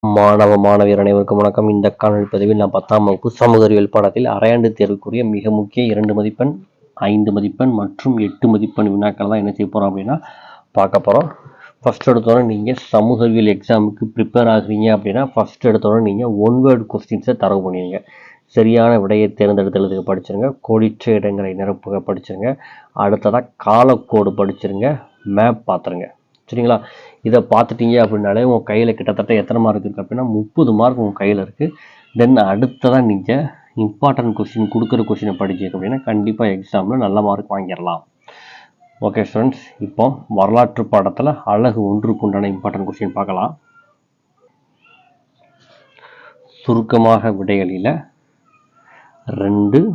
மாணவ மாணவியர் அனைவருக்கும் வணக்கம். இந்த காணொலி பதிவில் நான் 10ஆம் வகுப்பு சமூக அறிவியல் பாடத்தில் அரையாண்டு தேர்வுக்குரிய மிக முக்கிய 2 மதிப்பெண் 5 மதிப்பெண் மற்றும் 8 மதிப்பெண் வினாக்கள் தான் என்ன செய்ய போகிறோம் அப்படின்னா பார்க்க போகிறோம். ஃபஸ்ட் எடுத்தோடனே நீங்கள் சமூக அறிவியல் எக்ஸாமுக்கு ப்ரிப்பேர் ஆகுறீங்க அப்படின்னா ஃபஸ்ட் எடுத்தோடனே நீங்கள் ஒன் வேர்டு கொஸ்டின்ஸை தரவு பண்ணுவீங்க. சரியான விடையை தேர்ந்தெடுத்துறதுக்கு படிச்சிருங்க. கோடிட்ட இடங்களை நிரப்புக படிச்சிருங்க. அடுத்ததாக காலக்கோடு படிச்சிருங்க. மேப் பார்த்துருங்க. சரிங்களா? இதை பார்த்துட்டீங்க அப்படின்னாலே உங்கள் கையில் கிட்டத்தட்ட எத்தனை மார்க் இருக்குது அப்படின்னா 30 மார்க் உங்கள் கையில் இருக்குது. தென் அடுத்ததான் நீங்கள் இம்பார்ட்டன்ட் கொஸ்டின் கொடுக்குற கொஸ்டினை படிச்சிங்க அப்படின்னா கண்டிப்பாக எக்ஸாமில் நல்ல மார்க் வாங்கிடலாம். ஓகே ஸ்டூடெண்ட்ஸ், இப்போ வரலாற்று பாடத்தில் அழகு 1க்கு உண்டான இம்பார்ட்டன்ட் கொஸ்டின் பார்க்கலாம். சுருக்கமாக விடைகளில் 2,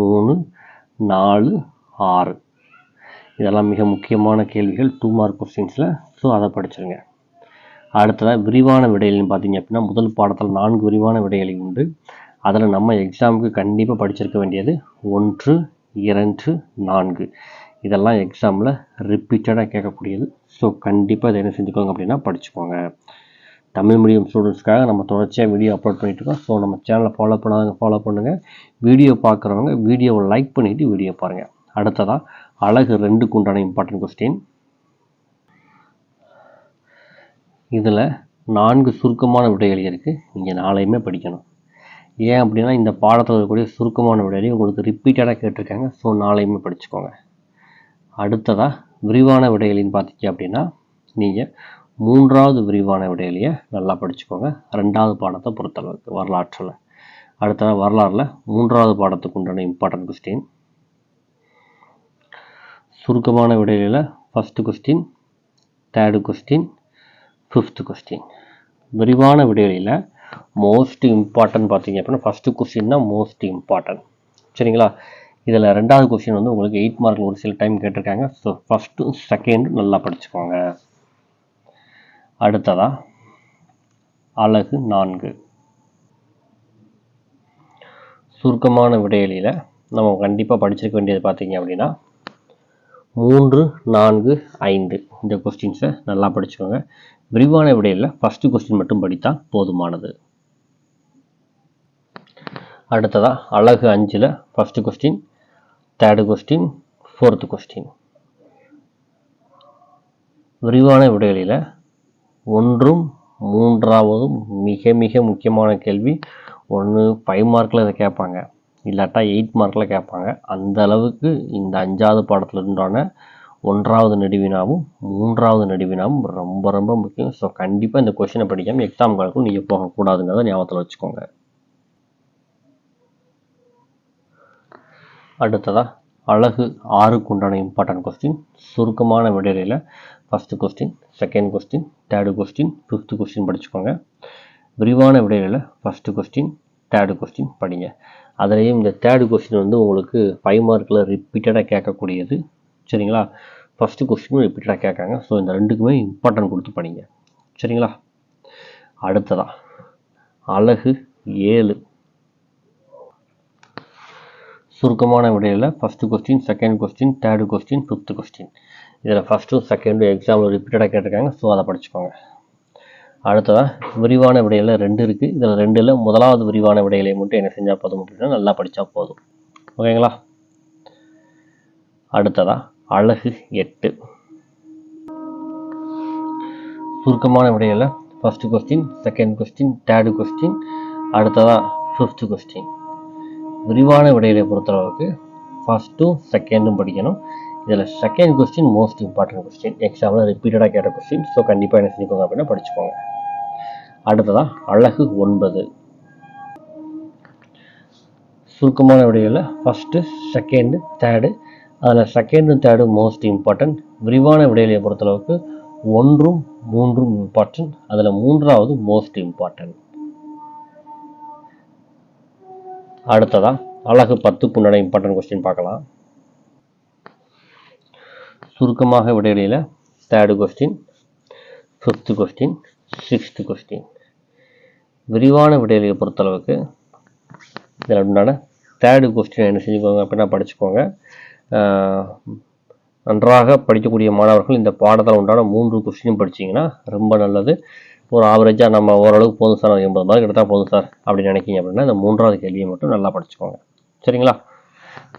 3, 4, 6 இதெல்லாம் மிக முக்கியமான கேள்விகள் 2 மார்க் கொஸ்டின்ஸில். ஸோ அதை படிச்சிருங்க. அடுத்ததாக விரிவான விடைகள்னு பார்த்தீங்க அப்படின்னா முதல் பாடத்தில் 4 விரிவான விடைகள் உண்டு. அதில் நம்ம எக்ஸாமுக்கு கண்டிப்பாக படிச்சிருக்க வேண்டியது 1, 2, 4 இதெல்லாம் எக்ஸாமில் ரிப்பீட்டடாக கேட்கக்கூடியது. ஸோ கண்டிப்பாக இதை என்ன செஞ்சுக்கோங்க அப்படின்னா படிச்சுக்கோங்க. தமிழ் மீடியம் ஸ்டூடெண்ட்ஸ்க்காக நம்ம தொடர்ச்சியாக வீடியோ அப்லோட் பண்ணிட்டுருக்கோம். ஸோ நம்ம சேனலை ஃபாலோ பண்ணாதவங்க ஃபாலோ பண்ணுங்கள். வீடியோ பார்க்குறவங்க வீடியோவை லைக் பண்ணிவிட்டு வீடியோ பாருங்கள். அடுத்ததாக அழகு 2க்கு உண்டான இம்பார்ட்டன்ட் கொஸ்டின். இதில் 4 சுருக்கமான விடைகள் இருக்குது. நீங்கள் 4யுமே படிக்கணும். ஏன் அப்படின்னா இந்த பாடத்தில் இருக்கக்கூடிய சுருக்கமான விடைகளை உங்களுக்கு ரிப்பீட்டடாக கேட்டிருக்காங்க. ஸோ 4யுமே படிச்சுக்கோங்க. அடுத்ததாக விரிவான விடைகளின்னு பார்த்தீங்க அப்படின்னா நீங்கள் 3வது விரிவான விடைகளையே நல்லா படிச்சுக்கோங்க. 2வது பாடத்தை பொறுத்தளவுக்கு வரலாற்றில். அடுத்ததாக வரலாறில் 3வது பாடத்துக்கு உண்டான இம்பார்ட்டன்ட் கொஸ்டின். சுருக்கமான விடைகளில் first question, 3rd question, 5th question. விரிவான விடைகளில் மோஸ்ட் இம்பார்ட்டன்ட் பார்த்தீங்க அப்படின்னா ஃபஸ்ட்டு கொஸ்டின் தான் மோஸ்ட் இம்பார்ட்டன்ட். சரிங்களா? இதில் 2வது கொஸ்டின் வந்து உங்களுக்கு 8 மார்க்கில் ஒரு சில டைம் கேட்டிருக்காங்க. ஸோ ஃபஸ்ட்டு செகண்ட் நல்லா படிச்சுக்கோங்க. அடுத்ததாக அழகு 4 சுருக்கமான விடைகளில் நம்ம கண்டிப்பாக படிச்சிருக்க வேண்டியது பார்த்தீங்க அப்படின்னா 3, 4, 5 இந்த கொஸ்டின்ஸை நல்லா படிச்சுக்கோங்க. விரிவான விடையில் ஃபஸ்ட்டு கொஸ்டின் மட்டும் படித்தால் போதுமானது. அடுத்ததாக அழகு 5ல் first question, 3rd question, 4th question. விரிவான விடைகளில் 1ம் 3ஆவதும் மிக மிக முக்கியமான கேள்வி. ஒன்று 5 மார்க்கில் இதை கேட்பாங்க, இல்லாட்டா 8 மார்க்கில் கேட்பாங்க. அந்த அளவுக்கு இந்த 5வது பாடத்தில் இருந்தான 1வது நெடுவினாவும் 3வது நெடுவினாவும் ரொம்ப ரொம்ப முக்கியம். ஸோ கண்டிப்பாக இந்த கொஸ்டினை படிக்காமல் எக்ஸாம் காலக்கும் நீங்கள் போகக்கூடாதுங்கிறத ஞாபகத்தில் வச்சுக்கோங்க. அடுத்ததாக அழகு 6க்கு உண்டான இம்பார்ட்டன்ட் கொஸ்டின். சுருக்கமான விடைகளில் first question, second question, 3rd question, 5th question படிச்சுக்கோங்க. விரிவான விடைகளில் ஃபஸ்ட்டு கொஸ்டின், 3rd கொஸ்டின் படிங்க. அதுலேயும் இந்த 3rd கொஸ்டின் வந்து உங்களுக்கு 5 மார்க்கில் ரிப்பீட்டடாக கேட்கக்கூடியது. சரிங்களா? ஃபஸ்ட்டு கொஸ்டினும் ரிப்பீட்டடாக கேட்காங்க. ஸோ இந்த 2க்குமே இம்பார்ட்டன்ட் கொடுத்து படிங்க. சரிங்களா? அடுத்ததாக அழகு 7 சுருக்கமான விடையில் first question, second question, 3rd question, 5th question. இதில் ஃபஸ்ட்டும் செகண்டும் எக்ஸாமில் ரிப்பீட்டடாக கேட்டிருக்காங்க. ஸோ அதை படிச்சுக்கோங்க. அடுத்ததாக விரிவான விடையில் 2 இருக்குது. இதில் 2ல் முதலாவது விரிவான விடைகளை மட்டும் என்ன செஞ்சால் போதும் அப்படின்னா நல்லா படித்தா போதும். ஓகேங்களா? அடுத்ததாக அழகு 8 சுருக்கமான விடையில் first question, second question, 3rd question, அடுத்ததாக 5th கொஸ்டின். விரிவான விடைகளை பொறுத்தளவுக்கு ஃபஸ்ட்டும் செகண்டும் படிக்கணும். இதில் second question most important question, எக்ஸாமில் ரிப்பீட்டடாக கேட்ட கொஸ்டின். ஸோ கண்டிப்பாக என்ன செஞ்சுக்கோங்க அப்படின்னா படிச்சுக்கோங்க. அடுத்ததாக அழகு 9 சுருக்கமான விடைகளில் ஃபஸ்ட்டு, செகண்டு, 3rd. அதில் செகண்டும் 3rd மோஸ்ட் இம்பார்ட்டன்ட். விரிவான விடைகளை பொறுத்தளவுக்கு 1ம் 3ம் இம்பார்ட்டன்ட். அதில் 3வது மோஸ்ட் இம்பார்ட்டன்ட். அடுத்ததாக அழகு 10க்கு உண்டான இம்பார்ட்டன்ட் கொஸ்டின் பார்க்கலாம். சுருக்கமாக விடைகளில் 3rd question, 5th question, 6th question. விரிவான விடைகளை பொறுத்தளவுக்கு இதில் உண்டான 3rd கொஸ்டின் என்ன செஞ்சுக்கோங்க அப்படின்னா படிச்சுக்கோங்க. நன்றாக படிக்கக்கூடிய மாணவர்கள் இந்த பாடத்தில் உண்டான 3 கொஸ்டினும் படிச்சிங்கன்னா ரொம்ப நல்லது. ஒரு ஆவரேஜாக நம்ம ஓரளவுக்கு போதும் சார் 80 மார்க் எடுத்தால் போதும் சார் அப்படின்னு நினைக்கிங்க அப்படின்னா இந்த 3வது கேள்வியை மட்டும் நல்லா படிச்சுக்கோங்க. சரிங்களா?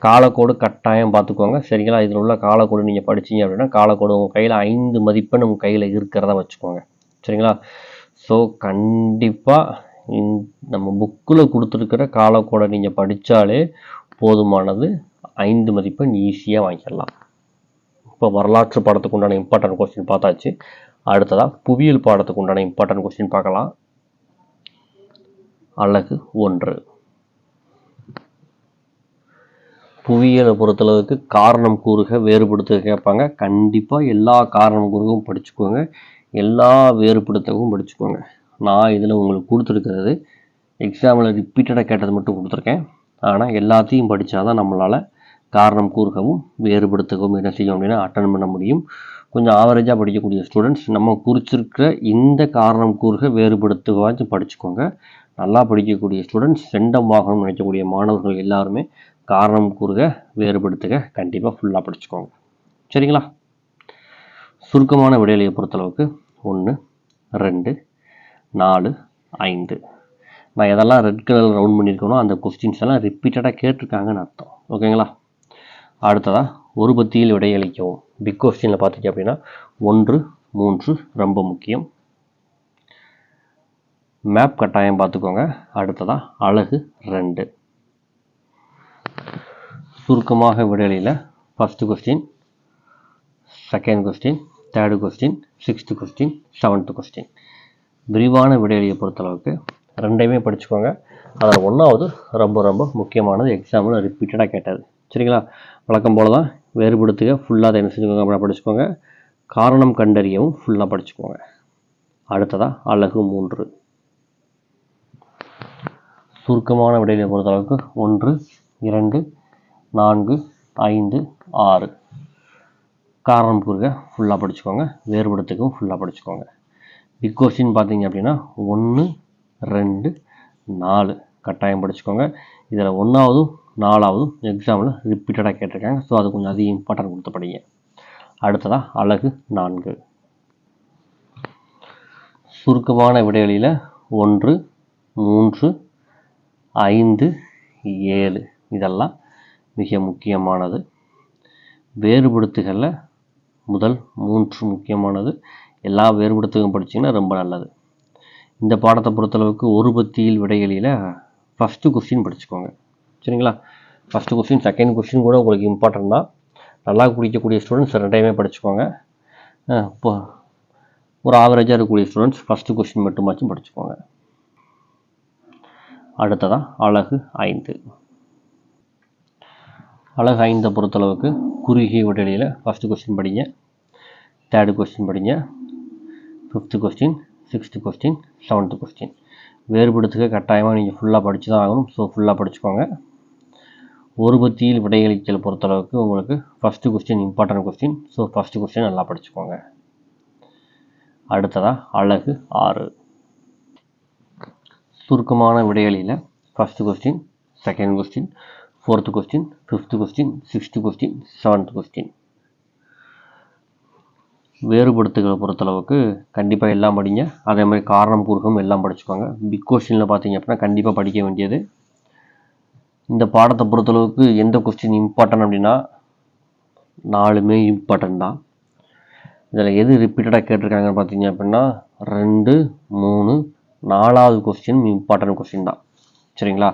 காலக்கோடு கட்டாயம் பார்த்துக்கோங்க. சரிங்களா? இதில் உள்ள காலக்கோடு நீங்கள் படிச்சீங்க அப்படின்னா காலக்கோடு உங்கள் கையில் 5 மதிப்பெண் உங்கள் கையில் இருக்கிறதா வச்சுக்கோங்க. சரிங்களா? ஸோ கண்டிப்பாக நம்ம புக்கில் கொடுத்துருக்கிற காலக்கோடை நீங்கள் படித்தாலே போதுமானது. 5 மதிப்பெண் ஈஸியாக வாங்கிடலாம். இப்போ வரலாற்று பாடத்துக்கு உண்டான இம்பார்ட்டன்ட் கொஸ்டின் பார்த்தாச்சு. அடுத்ததாக புவியியல் பாடத்துக்கு உண்டான இம்பார்ட்டன்ட் கொஸ்டின் பார்க்கலாம். அலகு 1. புவியியலை பொறுத்தளவுக்கு காரணம் கூறுக வேறுபடுத்த கேட்பாங்க. கண்டிப்பாக எல்லா காரணம் கூறுகவும் படிச்சுக்கோங்க, எல்லா வேறுபடுத்தவும் படிச்சுக்கோங்க. நான் இதில் உங்களுக்கு கொடுத்துருக்கிறது எக்ஸாமில் ரிப்பீட்டடாக கேட்டது மட்டும் கொடுத்துருக்கேன். ஆனால் எல்லாத்தையும் படித்தா தான் நம்மளால் காரணம் கூறுகவும் வேறுபடுத்தவும் என்ன செய்யும் அப்படின்னா அட்டன் பண்ண முடியும். கொஞ்சம் ஆவரேஜாக படிக்கக்கூடிய ஸ்டூடெண்ட்ஸ் நம்ம குறிச்சிருக்கிற இந்த காரணம் கூறுக வேறுபடுத்துவாச்சும் படிச்சுக்கோங்க. நல்லா படிக்கக்கூடிய ஸ்டூடெண்ட்ஸ் செண்டமாகணும்னு நினைக்கக்கூடிய மாணவர்கள் எல்லாருமே காரணம் கூறுக வேறுபடுத்துக கண்டிப்பாக ஃபுல்லாக படிச்சுக்கோங்க. சரிங்களா? சுருக்கமான விடையிலையை பொறுத்தளவுக்கு 1, 2, 4, 5. நான் எதெல்லாம் ரெட் கலரில் ரவுண்ட் பண்ணியிருக்கணும் அந்த கொஸ்டின்ஸ் எல்லாம் ரிப்பீட்டடாக கேட்டிருக்காங்கன்னு அர்த்தம். ஓகேங்களா? அடுத்ததாக ஒரு பத்தியில் விடையளிக்கவும். பிக் கொஸ்டினில் பார்த்தீங்க அப்படின்னா 1, 3 ரொம்ப முக்கியம். மேப் கட்டாயம் பார்த்துக்கோங்க. அடுத்ததாக அலகு 2. சுருக்கமாக விடையில first question, second question, third question, 6th question, 7th question. விரிவான விடையிலையை பொறுத்தளவுக்கு 2மே படிச்சுக்கோங்க. அதில் 1வது ரொம்ப ரொம்ப முக்கியமானது, எக்ஸாமில் ரிப்பீட்டடாக கேட்டது. சரிங்களா? வழக்கம் போல தான் வேறுபடுத்துக ஃபுல்லாக அதை என்ன செஞ்சுக்கோங்க அப்படின்னா படிச்சுக்கோங்க. காரணம் கண்டறியவும் ஃபுல்லாக படிச்சுக்கோங்க. அடுத்ததாக அலகு 3. சுருக்கமான விடையிலை பொறுத்தளவுக்கு 1, 2, 4, 5, 6. காரணம் கூறுக ஃபுல்லாக படிச்சுக்கோங்க, வேறுபடுத்துகவும் ஃபுல்லாக படிச்சுக்கோங்க. பிக் கொஸ்டின் பார்த்தீங்க அப்படின்னா 1, 2, 4 கட்டாயம் படிச்சுக்கோங்க. இதில் 1வதும் 4வதும் எக்ஸாமில் ரிப்பீட்டடாக கேட்டிருக்காங்க. ஸோ அது கொஞ்சம் அதிக இம்பார்ட்டன்ட் கொடுத்து படிங்க. அடுத்ததாக அலகு 4. சுருக்கமான விடைகளில் 1, 3, 5, 7 இதெல்லாம் மிக முக்கியமானது. வேறுபடுத்துகளில் முதல் 3 முக்கியமானது. எல்லா வேறுபடுத்துகளும் படிச்சிங்கன்னா ரொம்ப நல்லது. இந்த பாடத்தை பொறுத்தளவுக்கு ஒரு பத்தியில் விடைகளில் ஃபஸ்ட்டு கொஸ்டின் படிச்சுக்கோங்க. சரிங்களா? ஃபஸ்ட்டு கொஸ்டின், செகண்ட் கொஸ்டின் கூட உங்களுக்கு இம்பார்ட்டன்ட் தான். நல்லா குடிக்கக்கூடிய ஸ்டூடெண்ட்ஸ் 2மே படிச்சுக்கோங்க. இப்போ ஒரு ஆவரேஜாக இருக்கக்கூடிய ஸ்டூடெண்ட்ஸ் ஃபஸ்ட்டு கொஸ்டின் மட்டுமாச்சும் படிச்சுக்கோங்க. அடுத்ததாக அலகு 5. அலகு 5 பொறுத்தளவுக்கு குறுகிய விடையில ஃபஸ்ட்டு கொஸ்டின் படிங்க, தேர்டு கொஸ்டின் படிங்க, 5th question, 6th question, 7th question. வேறுபடுத்துக கட்டாயமாக நீங்கள் ஃபுல்லாக படித்து தான் ஆகணும். ஸோ ஃபுல்லாக படிச்சுக்கோங்க. ஒரு பத்தியில் விடையளிக்கல் பொறுத்தளவுக்கு உங்களுக்கு first question important question. So first question நல்லா படிச்சுக்கோங்க. அடுத்ததாக அலகு 6. சுருக்கமான விடைகளில் first question, second question, 4th question, 5th question, 6th question, 7th question. வேறுபடுத்துகளை பொறுத்தளவுக்கு கண்டிப்பாக எல்லாம் படிங்க. அதே மாதிரி காரணம் கூறுகம் எல்லாம் படிச்சுக்கோங்க. பிக் கொஸ்டினில் பார்த்தீங்க அப்படின்னா கண்டிப்பாக படிக்க வேண்டியது. இந்த பாடத்தை பொறுத்தளவுக்கு எந்த கொஸ்டின் இம்பார்ட்டன்ட் அப்படின்னா 4மே இம்பார்ட்டன்ட் தான். இதில் எது ரிப்பீட்டடாக கேட்டிருக்காங்கன்னு பார்த்தீங்க அப்படின்னா 2, 3, 4வது கொஸ்டின் இம்பார்ட்டன்ட் கொஸ்டின் தான். சரிங்களா?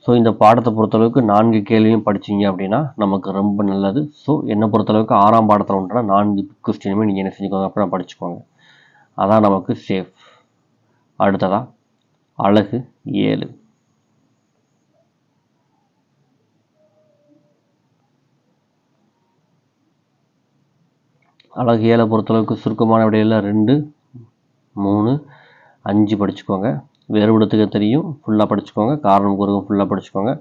ஸோ இந்த பாடத்தை பொறுத்தளவுக்கு 4 கேள்வியும் படிச்சிங்க அப்படின்னா நமக்கு ரொம்ப நல்லது. ஸோ என்னை பொறுத்தளவுக்கு 6ஆம் பாடத்தில் உண்டான 4 கொஸ்டினுமே நீங்கள் என்ன செஞ்சுக்கோங்க அப்படின்னா படிச்சுக்கோங்க. அதான் நமக்கு சேஃப். அடுத்ததாக அலகு 7. அலகு 7 பொறுத்தளவுக்கு சுருக்கமான விடையில் 2, 3, 5 படிச்சுக்கோங்க. வேறுபடுத்துக தெரியும் ஃபுல்லாக படிச்சுக்கோங்க. காரணம் கூறுகம் ஃபுல்லாக படிச்சுக்கோங்க.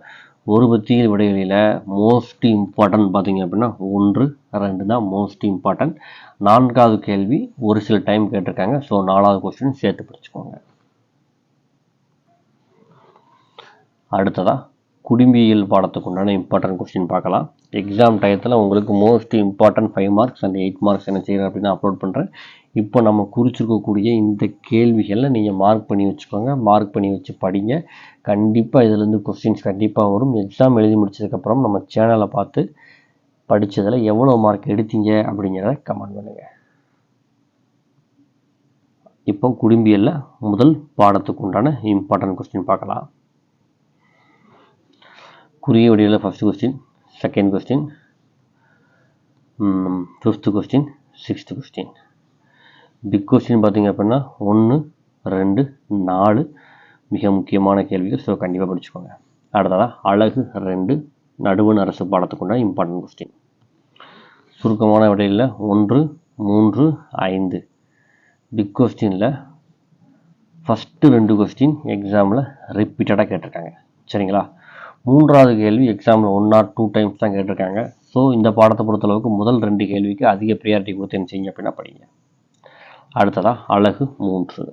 ஒரு பத்தியில் விடைகளில் மோஸ்ட் இம்பார்ட்டன்ட் பார்த்தீங்க அப்படின்னா 1, 2 தான் மோஸ்ட் இம்பார்ட்டன்ட். 4வது கேள்வி ஒரு சில டைம் கேட்டிருக்காங்க. ஸோ 4வது கொஸ்டின் சேர்த்து படிச்சுக்கோங்க. அடுத்ததாக குடிம்பியல் பாடத்துக்கு உண்டான இம்பார்ட்டன்ட் கொஸ்டின் பார்க்கலாம். எக்ஸாம் டயத்தில் உங்களுக்கு most important 5 marks and 8 marks என்ன செய்கிறேன் அப்படின்னு அப்லோட் பண்ணுறேன். இப்போ நம்ம குறிச்சிருக்கக்கூடிய இந்த கேள்விகளை நீங்கள் மார்க் பண்ணி வச்சுக்கோங்க. மார்க் பண்ணி வச்சு படிங்க. கண்டிப்பாக இதிலேருந்து கொஸ்டின்ஸ் கண்டிப்பாக வரும். எக்ஸாம் எழுதி முடிச்சதுக்கப்புறம் நம்ம சேனலை பார்த்து படித்ததில் எவ்வளோ மார்க் எடுத்தீங்க அப்படிங்கிறத கமெண்ட் பண்ணுங்கள். இப்போ குடிம்பியலில் முதல் பாடத்துக்கு உண்டான இம்பார்ட்டன்ட் கொஸ்டின் பார்க்கலாம். குறுகிய வடிவில் first question, second question, 5th question, 6th question. Big question பார்த்தீங்க அப்படின்னா 1, 2, 4 மிக முக்கியமான கேள்விகள். ஸோ கண்டிப்பாக படிச்சுக்கோங்க. அடுத்ததாக அழகு 2 நடுவண் அரசு பாடத்துக்குண்டான இம்பார்ட்டன்ட் கொஸ்டின். சுருக்கமான விடையில் 1, 3, 5. பிக் கொஸ்டினில் ஃபஸ்ட்டு 2 கொஸ்டின் எக்ஸாமில் ரிப்பீட்டடாக கேட்டிருக்காங்க. சரிங்களா? 3வது கேள்வி எக்ஸாமில் 1 or 2 டைம்ஸ் தான் கேட்டிருக்காங்க. ஸோ இந்த பாடத்தை பொறுத்தளவுக்கு முதல் 2 கேள்விக்கு அதிக ப்ரியாரிட்டி கொடுத்து என்ன செய்யுங்க அப்படின்னா படிங்க. அடுத்ததாக அழகு 3.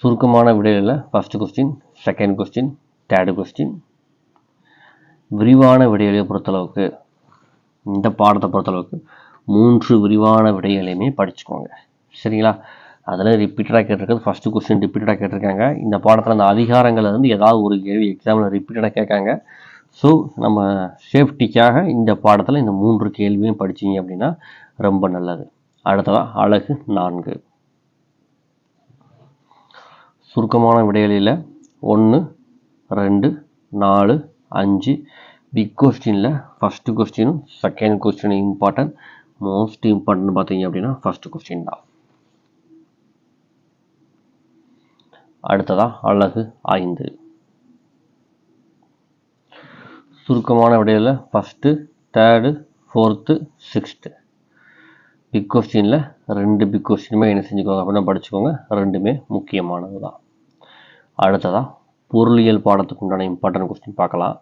சுருக்கமான விடையில் first question, second question, 3rd question. விரிவான விடைகளை பொறுத்தளவுக்கு இந்த பாடத்தை பொறுத்தளவுக்கு 3 விரிவான விடைகளையுமே படிச்சுக்கோங்க. சரிங்களா? அதில் ரிப்பீட்டடாக கேட்டிருக்கிறது ஃபஸ்ட்டு கொஸ்டின் ரிப்பீட்டடாக கேட்டிருக்காங்க. இந்த பாடத்தில் அந்த அதிகாரங்கள்லேருந்து ஏதாவது ஒரு கேள்வி எக்ஸாமில் ரிப்பீட்டடாக கேட்காங்க. ஸோ நம்ம சேஃப்டிக்காக இந்த பாடத்தில் இந்த 3 கேள்வியும் படிச்சிங்க அப்படின்னா ரொம்ப நல்லது. அடுத்ததாக அழகு 4. சுருக்கமான விடைகளில் 1, 2, 4, 5. பிக் கொஸ்டினில் ஃபஸ்ட்டு கொஸ்டினும் செகண்ட் கொஸ்டினும் இம்பார்ட்டன்ட். மோஸ்ட் இம்பார்ட்டன்ட் பார்த்தீங்க அப்படின்னா ஃபஸ்ட்டு கொஸ்டின் தான். அடுத்ததாக அழகு 5. சுருக்கமான விடையில் first, 3rd, 4th, 6th. Big கொஸ்டினில் 2 பிக் கொஸ்டினுமே என்ன செஞ்சுக்கோங்க அப்படின்னா படிச்சுக்கோங்க. 2மே முக்கியமானது தான். அடுத்ததாக பொருளியல் பாடத்துக்கு உண்டான இம்பார்ட்டன்ட் கொஸ்டின் பார்க்கலாம்.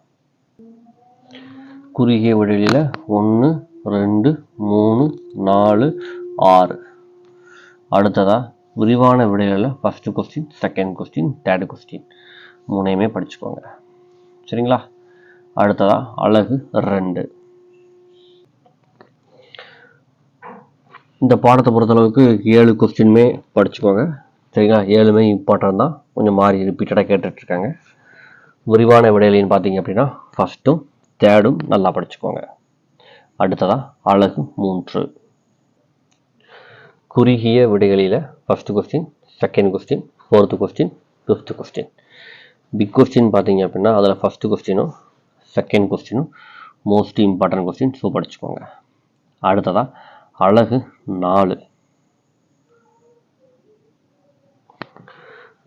குறுகிய விடையில் 1, 2, 3, 4, 6. அடுத்ததாக விரிவான விடைகளில் first question, second question, 3rd question 3மே படிச்சுக்கோங்க. சரிங்களா? அடுத்ததாக அழகு 2. இந்த பாடத்தை பொறுத்தளவுக்கு 7 கொஸ்டினுமே படிச்சுக்கோங்க. சரிங்களா? 7மே இம்பார்ட்டன்ட் தான். கொஞ்சம் மாறி ரிப்பீட்டடாக கேட்டுட்ருக்காங்க. விரிவான விடையிலைன்னு பார்த்தீங்க அப்படின்னா ஃபஸ்ட்டும் 3rd நல்லா படிச்சுக்கோங்க. அடுத்ததாக அழகு 3. குறுகிய விடைகளில் first question, second question, 4th question, 5th question. Big question பார்த்தீங்க அப்படின்னா அதில் ஃபஸ்ட்டு கொஸ்டினும் செகண்ட் கொஸ்டினும் மோஸ்ட் இம்பார்ட்டன்ட் கொஸ்டின். ஸோ படிச்சுக்கோங்க. அடுத்ததாக அழகு 4.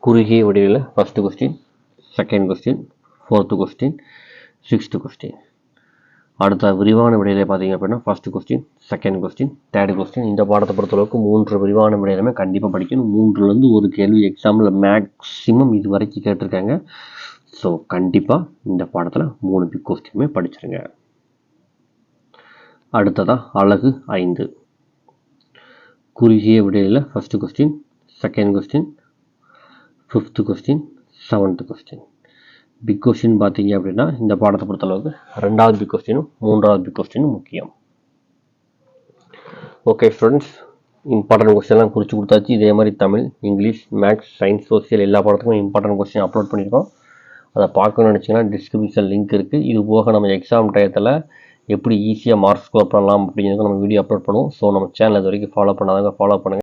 குறுகிய விடையில் first question, second question, 4th question, 6th question. அடுத்த விரிவான விடையிலே பார்த்தீங்க அப்படின்னா first question, second question, 3rd question. இந்த பாடத்தை பொறுத்தளவுக்கு 3 விரிவான விடையிலுமே கண்டிப்பாக படிக்கணும். 3லேருந்து ஒரு கேள்வி எக்ஸாமில் மேக்ஸிமம் இது வரைக்கும் கேட்டிருக்காங்க. ஸோ கண்டிப்பாக இந்த பாடத்தில் 3 பிக் கொஸ்டினுமே படிச்சிருங்க. அடுத்ததாக அழகு 5. குறுகிய விடையில் first question, second question, 5th question, 7th question. Big question பார்த்தீங்க அப்படின்னா இந்த பாடத்தை பொறுத்தளவுக்கு 2வது பிக் கொஸ்டினும் 3வது பிக் கொஸ்டினும் முக்கியம். ஓகே ஸ்டூடெண்ட்ஸ், இம்பார்ட்டன்ட் கொஸ்டின்லாம் குறித்து கொடுத்தாச்சு. இதே மாதிரி Tamil, English, maths, science, social எல்லா பாடத்துக்கும் இம்பார்ட்டன்ட் கொஸ்டின் அப்லோட் பண்ணியிருக்கோம். அதை பார்க்கணும்னு நினச்சிங்கன்னா டிஸ்கிரிப்ஷன் லிங்க் இருக்குது. இது போக நம்ம எக்ஸாம் டயத்தில் எப்படி ஈஸியாக மார்க் ஸ்கோர் பண்ணலாம் அப்படிங்கிறது நம்ம வீடியோ அப்லோட் பண்ணுவோம். ஸோ நம்ம சேனல் இது வரைக்கும் ஃபாலோ பண்ணாதாங்க ஃபாலோ பண்ணுங்கள்.